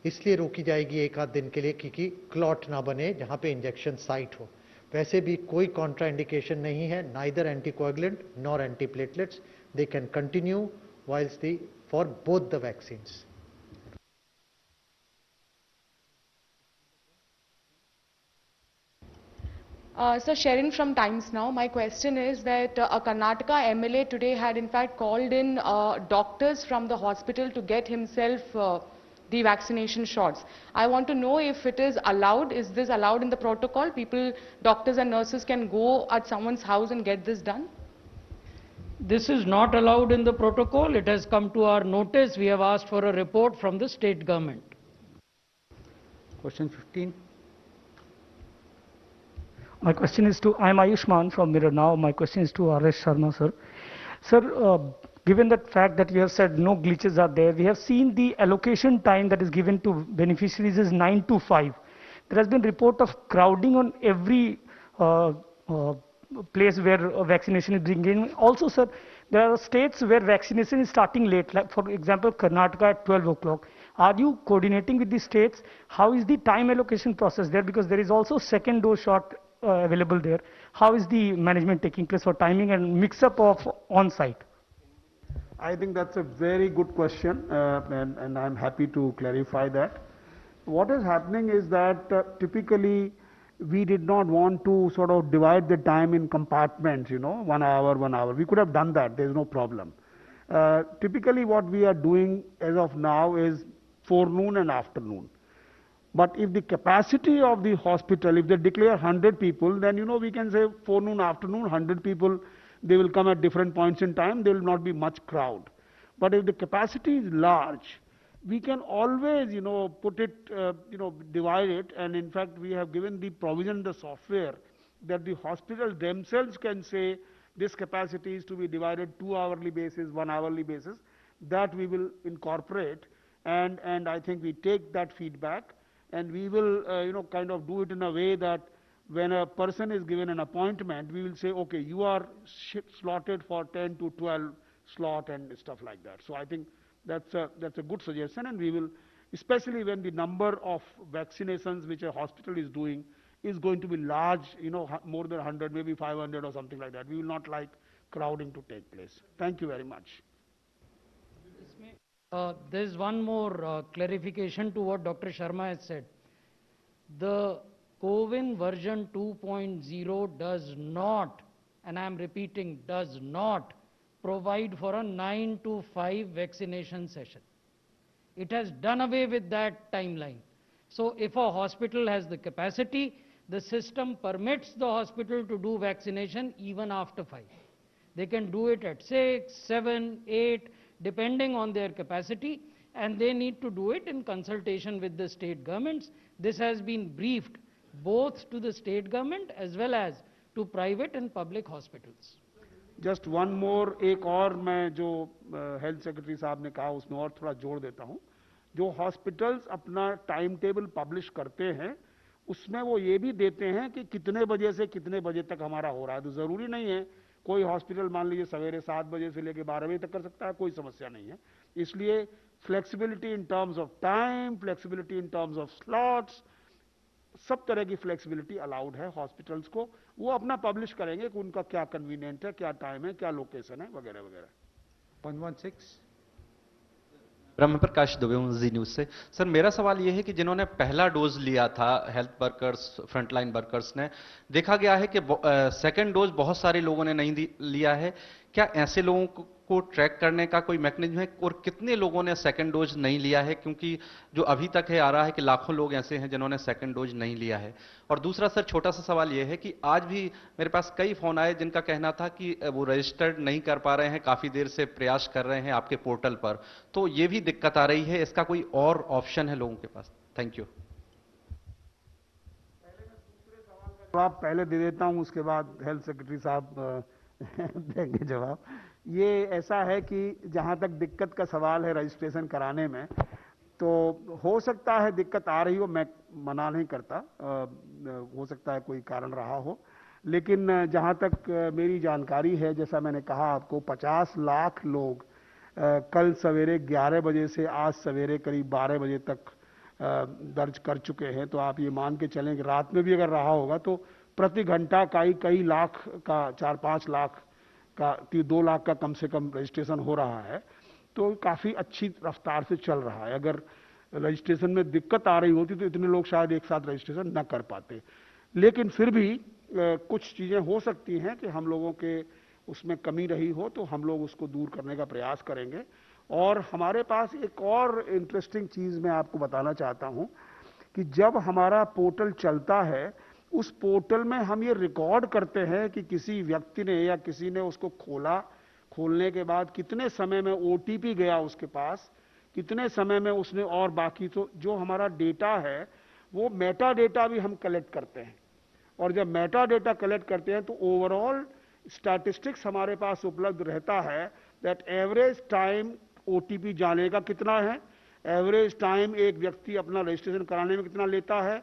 इसलिए रोकी जाएगी एक आध दिन के लिए क्योंकि क्लॉट ना बने जहाँ पे इंजेक्शन साइट हो। वैसे भी कोई कॉन्ट्राइंडिकेशन नहीं है, neither anticoagulant nor antiplatelets, they can continue whilst the for both the vaccines. So Sharon from Times Now, my question is that a Karnataka MLA today had in fact called in doctors from the hospital to get himself the vaccination shots. I want to know if it is allowed, is this allowed in the protocol? People, doctors and nurses can go at someone's house and get this done? This is not allowed in the protocol. It has come to our notice. We have asked for a report from the state government. Question 15. My question is to, I am Ayushman from Mirror Now. My question is to R.S. Sharma, sir. Sir, given the fact that you have said no glitches are there, we have seen the allocation time that is given to beneficiaries is 9 to 5. There has been report of crowding on every place where vaccination is being given. Also, sir, there are states where vaccination is starting late, like for example, Karnataka at 12 o'clock. Are you coordinating with the states? How is the time allocation process there? Because there is also second dose shot available there. How is the management taking place for timing and mix-up of on-site? I think that's a very good question, and I'm happy to clarify that. What is happening is that typically we did not want to sort of divide the time in compartments, 1 hour, 1 hour. We could have done that, there's no problem. Typically what we are doing as of now is forenoon and afternoon. But if the capacity of the hospital, if they declare 100 people, then we can say forenoon, afternoon, 100 people, they will come at different points in time, there will not be much crowd. But if the capacity is large, we can always, put it, divide it, and in fact we have given the provision in the software that the hospital themselves can say this capacity is to be divided 2 hourly basis, 1 hourly basis. That we will incorporate, and I think we take that feedback, and we will, kind of do it in a way that when a person is given an appointment, we will say, okay, you are slotted for 10 to 12 slot and stuff like that. So I think that's a good suggestion, and we will, especially when the number of vaccinations which a hospital is doing is going to be large, more than 100, maybe 500 or something like that. We will not like crowding to take place. Thank you very much. There's one more clarification to what Dr. Sharma has said. The CoWIN version 2.0 does not, and I am repeating, does not provide for a 9 to 5 vaccination session. It has done away with that timeline. So if a hospital has the capacity, the system permits the hospital to do vaccination even after 5. They can do it at 6, 7, 8, depending on their capacity, and they need to do it in consultation with the state governments. This has been briefed both to the state government as well as to private and public hospitals. Just one more, एक और मैं जो health secretary साहब ने कहा उसमें और थोड़ा जोड़ देता हूँ. जो हॉस्पिटल्स अपना टाइम टेबल पब्लिश करते हैं उसमें वो ये भी देते हैं कि कितने बजे से कितने बजे तक हमारा हो रहा है. तो ज़रूरी नहीं है कोई हॉस्पिटल मान लीजिए सवेरे 7 बजे से लेकर 12 बजे तक कर सकता है, कोई समस्या नहीं है. इसलिए flexibility in terms of time, flexibility in terms of slots, सब तरह की फ्लेक्सिबिलिटी अलाउड है हॉस्पिटल्स को. वो अपना पब्लिश करेंगे कि उनका क्या कन्वीनियंट है, क्या टाइम है, क्या लोकेशन है, वगैरह वगैरह. 116. ब्रह्म प्रकाश दुबे जी न्यूज से. सर मेरा सवाल यह है कि जिन्होंने पहला डोज लिया था, हेल्थ वर्कर्स, फ्रंटलाइन वर्कर्स ने, देखा गया है कि सेकंड डोज बहुत सारे लोगों ने नहीं लिया है. क्या ऐसे लोगों को ट्रैक करने का कोई मैकेनिज्म है, और कितने लोगों ने सेकंड डोज नहीं लिया है? क्योंकि जो अभी तक है आ रहा है कि लाखों लोग ऐसे हैं जिन्होंने सेकंड डोज नहीं लिया है. और दूसरा सर छोटा सा सवाल यह है कि आज भी मेरे पास कई फोन आए जिनका कहना था कि वो रजिस्टर्ड नहीं कर पा रहे हैं, काफी देर से प्रयास कर रहे हैं आपके पोर्टल पर, तो ये भी दिक्कत आ रही है. इसका कोई और ऑप्शन है लोगों के पास? Thank you. जवाब पहले दे देता हूं, उसके बाद हेल्थ सेक्रेटरी साहब देंगे जवाब. ये ऐसा है कि जहां तक दिक्कत का सवाल है रजिस्ट्रेशन कराने में, तो हो सकता है दिक्कत आ रही हो, मैं मना नहीं करता. हो सकता है कोई कारण रहा हो, लेकिन जहाँ तक मेरी जानकारी है, जैसा मैंने कहा आपको, 50 लाख लोग कल सवेरे 11 बजे से आज सवेरे करीब 12 बजे तक दर्ज कर चुके हैं। तो आप ये मान के चलें कि रात में भी अगर रहा होगा तो प्रति घंटा कई लाख का, 4-5 लाख का, 2 लाख का कम से कम रजिस्ट्रेशन हो रहा है। तो काफ़ी अच्छी रफ्तार से चल रहा है। अगर रजिस्ट्रेशन में दिक्कत आ रही होती तो इतने लोग शायद एक साथ रजिस्ट्रेशन न कर पाते, लेकिन फिर भी कुछ चीज़ें हो सकती हैं कि हम लोगों के उसमें कमी रही हो, तो हम लोग उसको दूर करने का प्रयास करेंगे। और हमारे पास एक और इंटरेस्टिंग चीज़ मैं आपको बताना चाहता हूं कि जब हमारा पोर्टल चलता है, उस पोर्टल में हम ये रिकॉर्ड करते हैं कि किसी व्यक्ति ने या किसी ने उसको खोला, खोलने के बाद कितने समय में OTP गया उसके पास, कितने समय में उसने, और बाकी तो जो हमारा डेटा है वो मेटा डेटा भी हम कलेक्ट करते हैं। और जब मेटा डेटा कलेक्ट करते हैं तो ओवरऑल स्टैटिस्टिक्स हमारे पास उपलब्ध रहता है दैट एवरेज टाइम OTP जाने का कितना है, एवरेज टाइम एक व्यक्ति अपना रजिस्ट्रेशन कराने में कितना लेता है,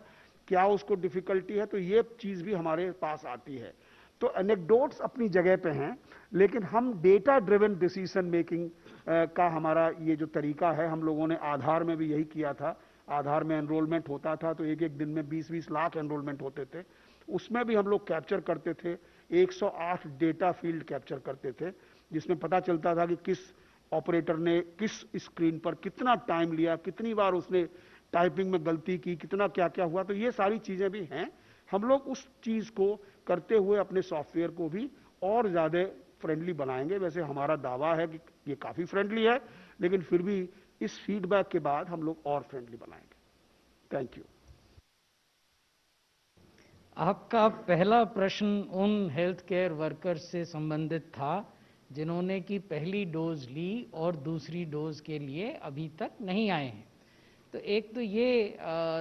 क्या उसको डिफिकल्टी है, तो ये चीज़ भी हमारे पास आती है। तो एनेक्डोट्स अपनी जगह पे हैं, लेकिन हम डेटा ड्रिवन डिसीजन मेकिंग का हमारा ये जो तरीका है, हम लोगों ने आधार में भी यही किया था। आधार में एनरोलमेंट होता था तो एक दिन में 20-20 लाख एनरोलमेंट होते थे, उसमें भी हम लोग कैप्चर करते थे, 108 डेटा फील्ड कैप्चर करते थे, जिसमें पता चलता था कि किस ऑपरेटर ने किस स्क्रीन पर कितना टाइम लिया, कितनी बार उसने टाइपिंग में गलती की, कितना क्या क्या हुआ। तो ये सारी चीज़ें भी हैं। हम लोग उस चीज़ को करते हुए अपने सॉफ्टवेयर को भी और ज़्यादा फ्रेंडली बनाएंगे। वैसे हमारा दावा है कि ये काफ़ी फ्रेंडली है, लेकिन फिर भी इस फीडबैक के बाद हम लोग और फ्रेंडली बनाएंगे। Thank you. आपका पहला प्रश्न उन हेल्थ केयर वर्कर्स से संबंधित था जिन्होंने की पहली डोज ली और दूसरी डोज के लिए अभी तक नहीं आए हैं। तो एक तो ये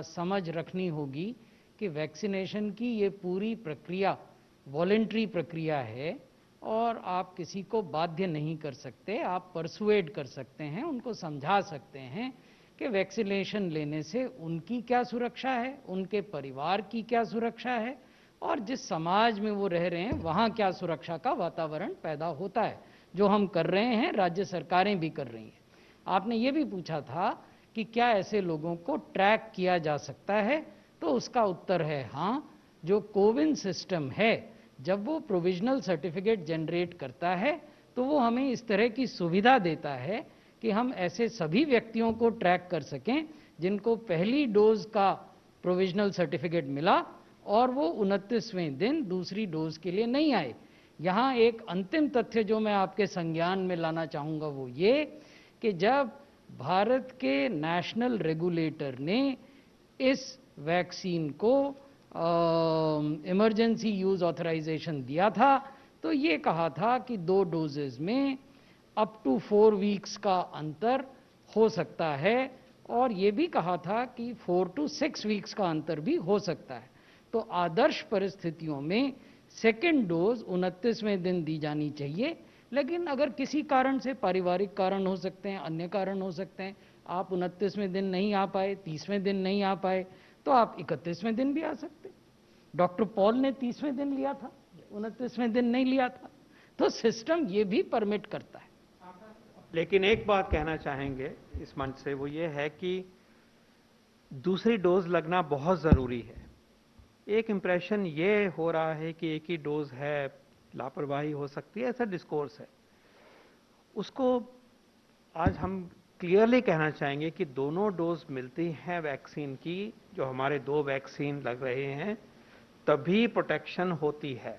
समझ रखनी होगी कि वैक्सीनेशन की ये पूरी प्रक्रिया वॉलंटरी प्रक्रिया है और आप किसी को बाध्य नहीं कर सकते। आप परसुएड कर सकते हैं, उनको समझा सकते हैं कि वैक्सीनेशन लेने से उनकी क्या सुरक्षा है, उनके परिवार की क्या सुरक्षा है और जिस समाज में वो रह रहे हैं वहाँ क्या सुरक्षा का वातावरण पैदा होता है, जो हम कर रहे हैं, राज्य सरकारें भी कर रही हैं। आपने ये भी पूछा था कि क्या ऐसे लोगों को ट्रैक किया जा सकता है, तो उसका उत्तर है हाँ। जो कोविन सिस्टम है, जब वो प्रोविजनल सर्टिफिकेट जनरेट करता है तो वो हमें इस तरह की सुविधा देता है कि हम ऐसे सभी व्यक्तियों को ट्रैक कर सकें जिनको पहली डोज का प्रोविजनल सर्टिफिकेट मिला और वो 29वें दिन दूसरी डोज के लिए नहीं आए। यहाँ एक अंतिम तथ्य जो मैं आपके संज्ञान में लाना चाहूँगा वो ये कि जब भारत के नेशनल रेगुलेटर ने इस वैक्सीन को इमरजेंसी यूज ऑथराइजेशन दिया था तो ये कहा था कि 2 डोजेज में अप टू 4 वीक्स का अंतर हो सकता है और ये भी कहा था कि 4 to 6 वीक्स का अंतर भी हो सकता है। तो आदर्श परिस्थितियों में सेकेंड डोज 29वें दिन दी जानी चाहिए, लेकिन अगर किसी कारण से, पारिवारिक कारण हो सकते हैं, अन्य कारण हो सकते हैं, आप 29वें दिन नहीं आ पाए, 30वें दिन नहीं आ पाए, तो आप 31वें दिन भी आ सकते। डॉक्टर पॉल ने 30वें दिन लिया था, 29वें दिन नहीं लिया था। तो सिस्टम ये भी परमिट करता है। लेकिन एक बात कहना चाहेंगे इस मंच से, वो ये है कि दूसरी डोज लगना बहुत ज़रूरी है। एक इम्प्रेशन ये हो रहा है कि एक ही डोज है, लापरवाही हो सकती है, ऐसा डिस्कोर्स है। उसको आज हम क्लियरली कहना चाहेंगे कि दोनों डोज मिलती हैं वैक्सीन की, जो हमारे 2 वैक्सीन लग रहे हैं, तभी प्रोटेक्शन होती है।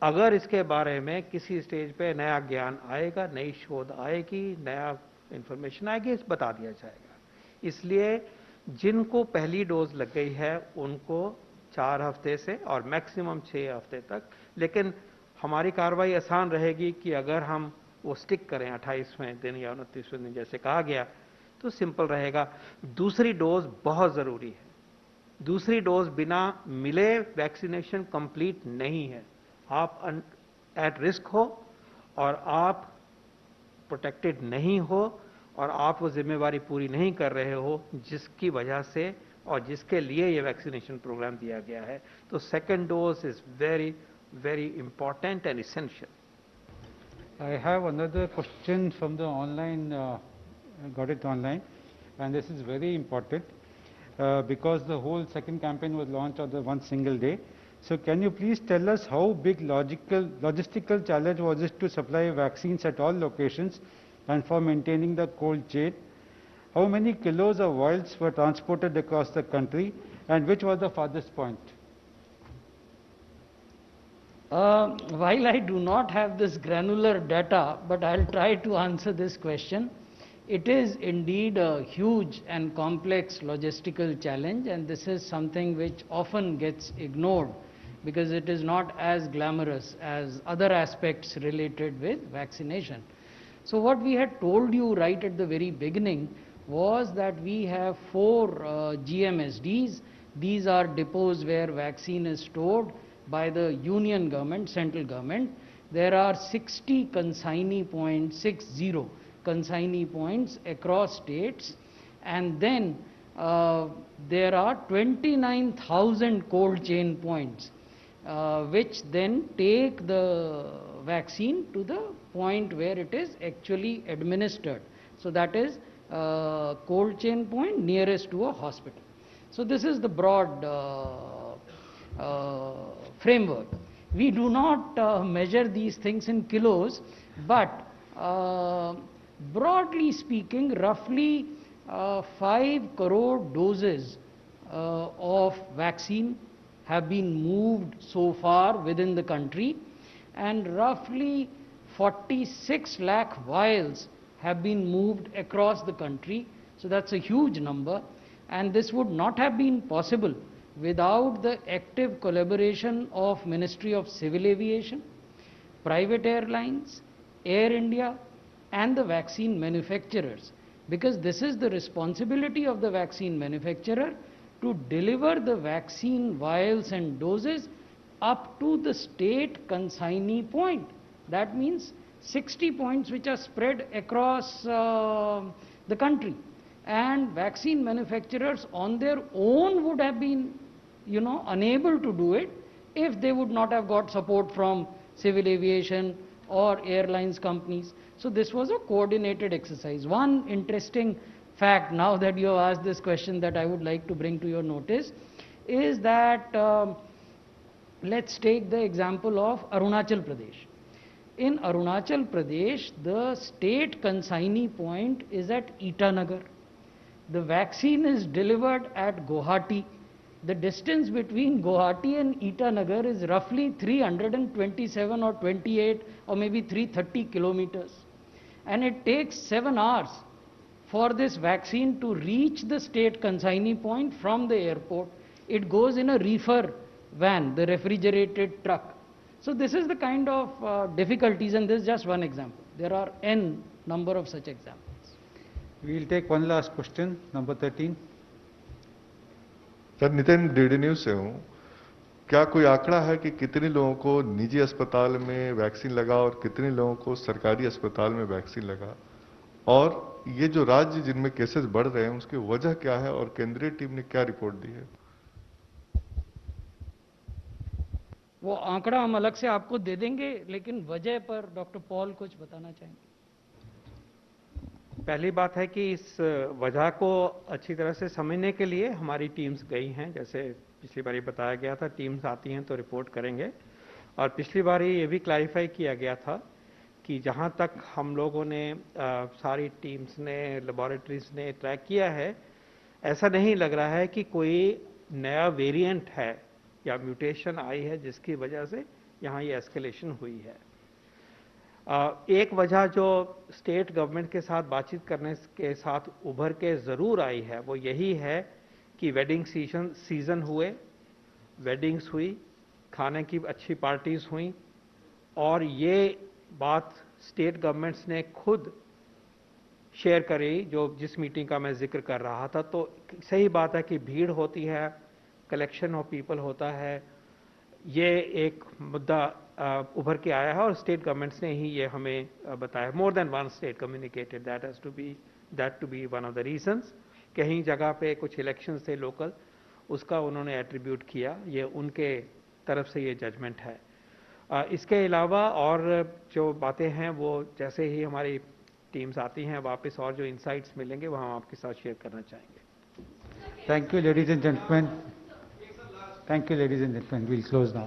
अगर इसके बारे में किसी स्टेज पे नया ज्ञान आएगा, नई शोध आएगी, नया इंफॉर्मेशन आएगी, इस बता दिया जाएगा। इसलिए जिनको पहली डोज लग गई है उनको 4 हफ्ते से और मैक्सिमम 6 हफ्ते तक, लेकिन हमारी कार्रवाई आसान रहेगी कि अगर हम वो स्टिक करें 28वें दिन या 29वें दिन जैसे कहा गया, तो सिंपल रहेगा। दूसरी डोज बहुत ज़रूरी है। दूसरी डोज बिना मिले वैक्सीनेशन कंप्लीट नहीं है। आप एट रिस्क हो और आप प्रोटेक्टेड नहीं हो और आप वो जिम्मेवारी पूरी नहीं कर रहे हो जिसकी वजह से और जिसके लिए ये वैक्सीनेशन प्रोग्राम दिया गया है, तो second dose is very very important and essential. I have another question from the online, I got it online, and this is very important because the whole second campaign was launched on the one single day. So can you please tell us how big logistical challenge was it to supply vaccines at all locations and for maintaining the cold chain? How many kilos of vials were transported across the country, and which was the farthest point? While I do not have this granular data, but I'll try to answer this question. It is indeed a huge and complex logistical challenge, and this is something which often gets ignored because it is not as glamorous as other aspects related with vaccination. So what we had told you right at the very beginning was that we have 4 GMSDs. These are depots where vaccine is stored by the union government, central government. There are 60 consignee points, 60 consignee points across states, and then there are 29,000 cold chain points, which then take the vaccine to the point where it is actually administered. So that is cold chain point nearest to a hospital. So this is the broad framework. We do not measure these things in kilos, but broadly speaking, roughly 5 crore doses of vaccine have been moved so far within the country, and roughly 46 lakh vials have been moved across the country. So that's a huge number, and this would not have been possible without the active collaboration of Ministry of Civil Aviation, private airlines, Air India, and the vaccine manufacturers, because this is the responsibility of the vaccine manufacturer to deliver the vaccine vials and doses up to the state consignee point. That means 60 points which are spread across the country, and vaccine manufacturers on their own would have been, unable to do it if they would not have got support from civil aviation or airlines companies. So this was a coordinated exercise. One interesting fact, now that you have asked this question, that I would like to bring to your notice is that let's take the example of Arunachal Pradesh. In Arunachal Pradesh, the state consignee point is at Itanagar. The vaccine is delivered at Guwahati. The distance between Guwahati and Itanagar is roughly 327 or 28 or maybe 330 kilometers. And it takes 7 hours for this vaccine to reach the state consignee point from the airport. It goes in a reefer van, the refrigerated truck. So this is the kind of difficulties, and this is just one example. There are n number of such examples. We will take one last question, number 13. Sir, Nitin DD news से हूँ। क्या कोई आंकड़ा है कि कितने लोगों को निजी अस्पताल में वैक्सीन लगा और कितने लोगों को सरकारी अस्पताल में वैक्सीन लगा, और ये जो राज्य जिनमें केसेस बढ़ रहे हैं उसकी वजह क्या है और केंद्रीय टीम ने क्या रिपोर्ट दी है? वो आंकड़ा हम अलग से आपको दे देंगे, लेकिन वजह पर डॉक्टर पॉल कुछ बताना चाहेंगे। पहली बात है कि इस वजह को अच्छी तरह से समझने के लिए हमारी टीम्स गई हैं। जैसे पिछली बार बताया गया था, टीम्स आती हैं तो रिपोर्ट करेंगे, और पिछली बार ये भी क्लैरिफाई किया गया था कि जहां तक हम लोगों ने सारी टीम्स ने, लेबोरेटरीज ने ट्रैक किया है, ऐसा नहीं लग रहा है कि कोई नया वेरिएंट है या म्यूटेशन आई है जिसकी वजह से यहाँ ये एस्केलेशन हुई है। एक वजह जो स्टेट गवर्नमेंट के साथ बातचीत करने के साथ उभर के ज़रूर आई है वो यही है कि वेडिंग सीजन हुए, वेडिंग्स हुई, खाने की अच्छी पार्टीज हुई, और ये बात स्टेट गवर्नमेंट्स ने खुद शेयर करी जिस मीटिंग का मैं जिक्र कर रहा था। तो सही बात है कि भीड़ होती है, कलेक्शन ऑफ पीपल होता है, ये एक मुद्दा उभर के आया है और स्टेट गवर्नमेंट्स ने ही ये हमें बताया। More than one state communicated that to be one of the reasons. कहीं जगह पे कुछ इलेक्शंस थे लोकल, उसका उन्होंने एट्रीब्यूट किया, ये उनके तरफ से ये जजमेंट है। इसके अलावा और जो बातें हैं वो जैसे ही हमारी टीम्स आती हैं वापस और जो इंसाइट्स मिलेंगे वो हम आपके साथ शेयर करना चाहेंगे। Thank you ladies and gentleman, thank you ladies and gentleman, will close now.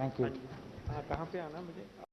Thank you. कहाँ पे आना मुझे?